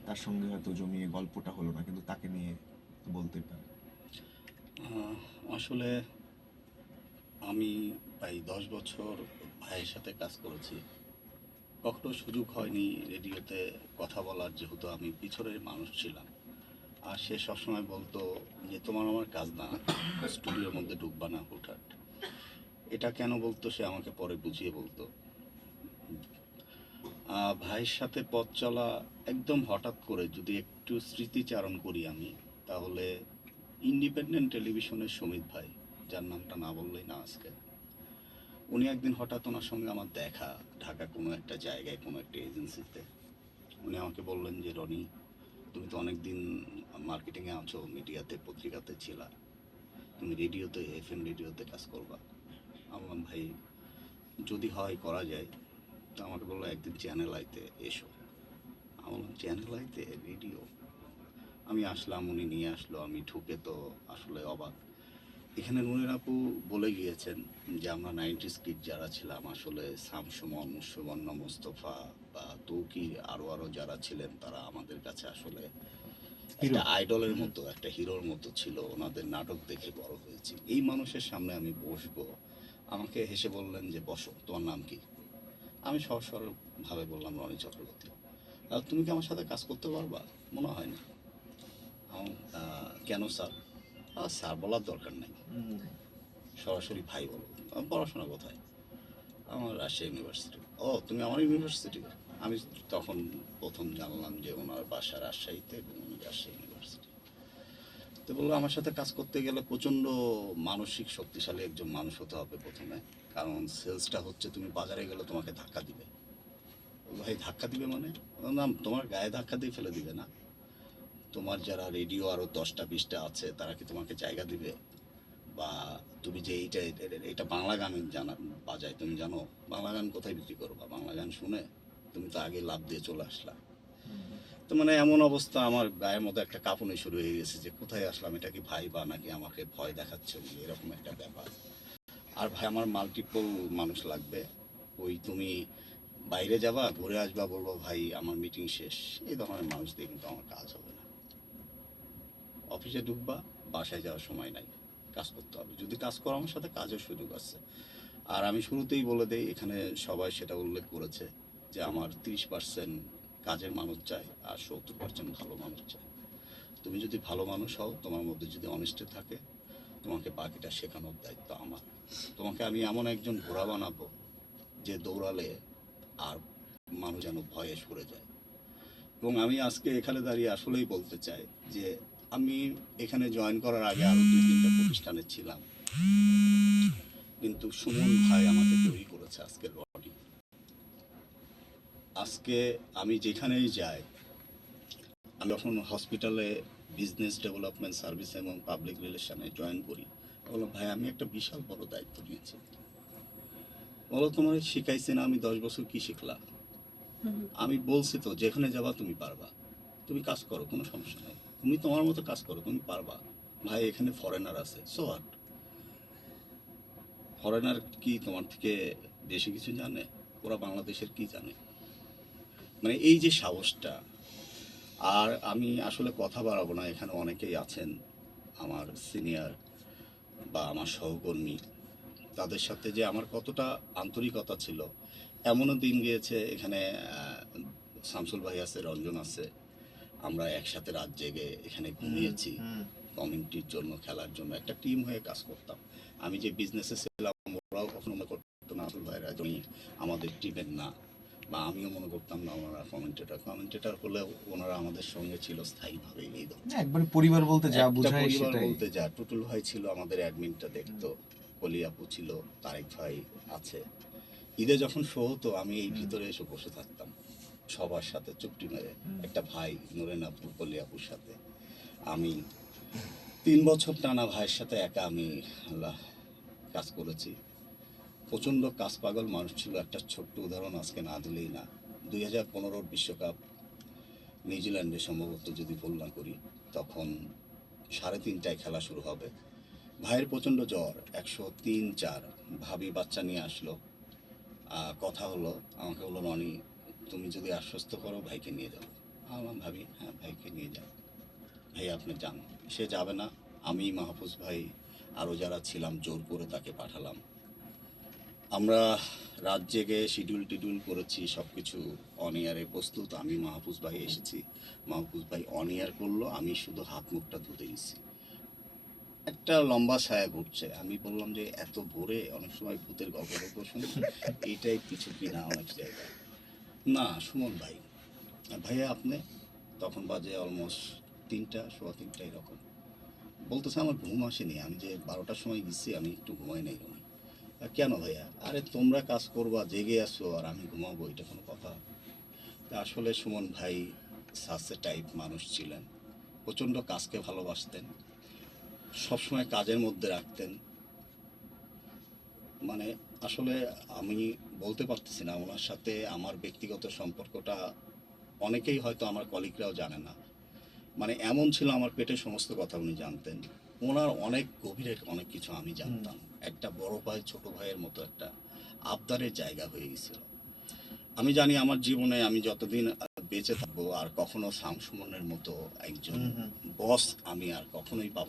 তার সঙ্গে হয়তো জমিয়ে গল্পটা হলো না, কিন্তু তাকে নিয়ে বলতে পারে। আসলে আমি প্রায় 10 বছর ভাইয়ের সাথে কাজ করেছি। কখনো সুযোগ হয়নি রেডিওতে কথা বলার, যেহেতু আমি পিছনের মানুষ ছিলাম। আর সে সবসময় বলতো যে তোমার আমার কাজ না স্টুডিওর মধ্যে ঢুকবা না হুটহাট। এটা কেন বলতো সে আমাকে পরে বুঝিয়ে বলতো। ভাইয়ের সাথে পথ চলা একদম হঠাৎ করে যদি একটু স্মৃতিচারণ করি আমি, তাহলে ইন্ডিপেন্ডেন্ট টেলিভিশনের সুমিত ভাই, যার নামটা না বললেই না আজকে, উনি একদিন হঠাৎ ওনার সঙ্গে আমার দেখা, ঢাকা কোনো একটা জায়গায় কোনো একটা এজেন্সিতে। উনি আমাকে বললেন যে রনি, তুমি তো অনেক দিন মার্কেটিংয়ে আছো, মিডিয়াতে পত্রিকাতে ছিলা, তুমি রেডিওতে এফএম রেডিওতে কাজ করবা। আমি বললাম ভাই যদি হয় করা যায়। তো আমাকে বললো একদিন চ্যানেল আইতে এসো। আমি বললাম চ্যানেল আইতে রেডিও? আমি আসলাম, উনি নিয়ে আসলো, আমি ঢুকে তো আসলে অবাক। এখানে নুরের আপু বলে গিয়েছেন যে আমরা 90s কিড যারা ছিলাম, আসলে শামসুমন, সুবর্ণ, মোস্তফা বা তৌকির, আরও যারা ছিলেন, তারা আমাদের কাছে আসলে হিরো। একটা আইডলের মতো, একটা হিরোর মতো ছিল। ওনাদের নাটক দেখে বড় হয়েছি। এই মানুষের সামনে আমি বসবো। আমাকে হেসে বললেন যে বসো, তোমার নাম কি? আমি সহজ সরলভাবে বললাম রনি চক্রবর্তী। তুমি কি আমার সাথে কাজ করতে পারবা? মনে হয় না। কেন স্যার? স্যার বলার দরকার নেই, সরাসরি ভাই বলো। পড়াশোনা কোথায়? আমার রাজশাহী ইউনিভার্সিটি। ও তুমি আমার ইউনিভার্সিটি? আমি তখন প্রথম জানলাম যে ওনার বাসা রাজশাহীতে এবং উনি রাজশাহী ইউনিভার্সিটি। তো বললো আমার সাথে কাজ করতে গেলে প্রচণ্ড মানসিক শক্তিশালী একজন মানুষ হতে হবে প্রথমে। কারণ সেলসটা হচ্ছে তুমি বাজারে গেলে তোমাকে ধাক্কা দিবে। ভাই ধাক্কা দিবে মানে? না, তোমার গায়ে ধাক্কা দিয়ে ফেলে দিবে না। তোমার যারা রেডিও আরও 10টা 20টা আছে, তারা কি তোমাকে জায়গা দিবে? বা তুমি যে এইটা বাংলা গান জানা বাজায়, তুমি জানো বাংলা গান কোথায় বিক্রি করবা? বাংলা গান শুনে তুমি তো আগে লাভ দিয়ে চলে আসলা। তো মানে এমন অবস্থা, আমার গায়ের মধ্যে একটা কাঁপুনি শুরু হয়ে গেছে যে কোথায় আসলাম, এটা কি ভাই বা নাকি আমাকে ভয় দেখাচ্ছে, এরকম একটা ব্যাপার। আর ভাই আমার মাল্টিপল মানুষ লাগবে। ওই তুমি বাইরে যাবা, ঘুরে আসবা, বলবো ভাই আমার মিটিং শেষ, এই ধরনের মানুষ দিয়ে কিন্তু আমার কাজ হবে না। অফিসে ঢুকবা, বাসায় যাওয়ার সময় নাই, কাজ করতে হবে। যদি কাজ করো আমার সাথে, কাজের সুযোগ আছে। আর আমি শুরুতেই বলে দেই, এখানে সবাই সেটা উল্লেখ করেছে যে আমার 30% কাজের মানুষ চাই আর 70% ভালো মানুষ চাই। তুমি যদি ভালো মানুষ হও, তোমার মধ্যে যদি অনেস্টি থাকে, তোমাকে বাকিটা শেখানোর দায়িত্ব আমার। তোমাকে আমি এমন একজন ঘোড়া বানাবো যে দৌড়ালে আর মানুষ যেন ভয়ে সরে যায়। এবং আমি আজকে এখানে দাঁড়িয়ে আসলেই বলতে চাই যে আমি এখানে জয়েন করার আগে আরও 2-3টা প্রতিষ্ঠানে ছিলাম, কিন্তু সুমন ভাই আমাকে তৈরি করেছে আজকের রনি। আজকে আমি যেখানেই যাই, আমি যখন হসপিটালে বিজনেস ডেভেলপমেন্ট সার্ভিস এবং পাবলিক রিলেশনে জয়েন করি, বললাম ভাই আমি একটা বিশাল বড় দায়িত্ব নিয়েছি। বলো তোমার শিখাইছে না, আমি 10 বছর কি শিখলাম? আমি বলছি তো যেখানে যাবা তুমি পারবা, তুমি কাজ করো, কোনো সমস্যা নেই, তুমি তোমার মতো কাজ করো, তুমি পারবা। ভাই এখানে ফরেনার আছে, সো হোয়াট? ফরেনার কি তোমার থেকে বেশি কিছু জানে? ওরা বাংলাদেশের কি জানে? মানে এই যে সাহসটা। আর আমি আসলে কথা বাড়াবো না, এখানে অনেকেই আছেন আমার সিনিয়র বা আমার সহকর্মী, তাদের সাথে যে আমার কতটা আন্তরিকতা ছিল। এমনও দিন গিয়েছে এখানে শামসুল ভাই আছে, রঞ্জন আছে, আমরা একসাথে রাত জেগে এখানে ঘুমিয়েছি কমিউনিটির জন্য, খেলার জন্য একটা টিম হয়ে কাজ করতাম। আমি যে বিজনেসে ছিলাম, ওরাও কখনো মনে করতো না আসল ভাইরা যিনি আমাদের টিমের না, বা আমিও মনে করতাম না ওনারা কমেন্টেটার হলেও ওনারা আমাদের সঙ্গে ছিল স্থায়ীভাবে। এই একবার পরিবার বলতে যা একটা বোঝায় পরিবার সেটাই। বলতে যা, টুটুল ভাই ছিল আমাদের অ্যাডমিনটা দেখতো, কলি আপু ছিল, তারেক ভাই আছে। ঈদে যখন শো হতো আমি এই ভিতরে এসে বসে থাকতাম সবার সাথে চুপটি মেরে, একটা ভাই নুরেন আপু, কলি আপুর সাথে। আমি 3 বছর টানা ভাইয়ের সাথে একা আমি আল্লাহ কাজ করেছি। প্রচণ্ড কাজ পাগল মানুষ ছিল। একটা ছোট্ট উদাহরণ আজকে না দিলেই না। 2015 বিশ্বকাপ নিউজিল্যান্ডে সম্ভবত, যদি ভুল না করি, তখন 3:30টায় খেলা শুরু হবে। ভাইয়ের প্রচণ্ড জ্বর, 103-4। ভাবি বাচ্চা নিয়ে আসলো। কথা হলো, আমাকে বললো রনি তুমি যদি আশ্বস্ত করো ভাইকে নিয়ে যাবো। আমার ভাবি হ্যাঁ ভাইকে নিয়ে যান, ভাই আপনি যান। সে যাবে না, আমি মাহফুজ ভাই আরও যারা ছিলাম জোর করে তাকে পাঠালাম। আমরা রাত জেগে শিডিউল টিডিউল করেছি, সব কিছু অন এয়ারে প্রস্তুত। আমি মাহফুজ ভাই এসেছি, মাহফুজ ভাই অন এয়ার করলো, আমি শুধু হাত মুখটা ধুতে গেছি। একটা লম্বা ছায়া ঘুরছে, আমি বললাম যে এত ভোরে অনেক সময় ভূতের গল্প গল্প শুনি, এইটাই কিছু কিনা অনেক জায়গায়। না সুমন ভাই, ভাইয়া আপনি, তখন বাজে অলমোস্ট 3টা, সোয়া 3টা এরকম। বলতেছে আমার ঘুম আসেনি, আমি যে 12টার সময় গেছি আমি একটু ঘুমাই নাই রুমে। কেন ভাইয়া? আরে তোমরা কাজ করবা, জেগে আসো আর আমি ঘুমাবো, এটা কোনো কথা? তা আসলে সুমন ভাই সাসে টাইপ মানুষ ছিলেন, প্রচণ্ড কাজকে ভালোবাসতেন, সবসময় কাজের মধ্যে রাখতেন। মানে আসলে আমি বলতে পারতেছি না ওনার সাথে আমার ব্যক্তিগত সম্পর্কটা, অনেকেই হয়তো আমার কলিগরাও জানে না। মানে এমন ছিল, আমার পেটের সমস্ত কথা উনি জানতেন, ওনার অনেক গভীরের অনেক কিছু আমি জানতাম। একটা বড় ভাই ছোট ভাইয়ের মতো একটা আবদারের জায়গা হয়ে গেছিল। আমি জানি আমার জীবনে আমি যতদিন বেঁচে থাকবো আর কখনো শামসুমনের মতো একজন বস আমি আর কখনোই পাবো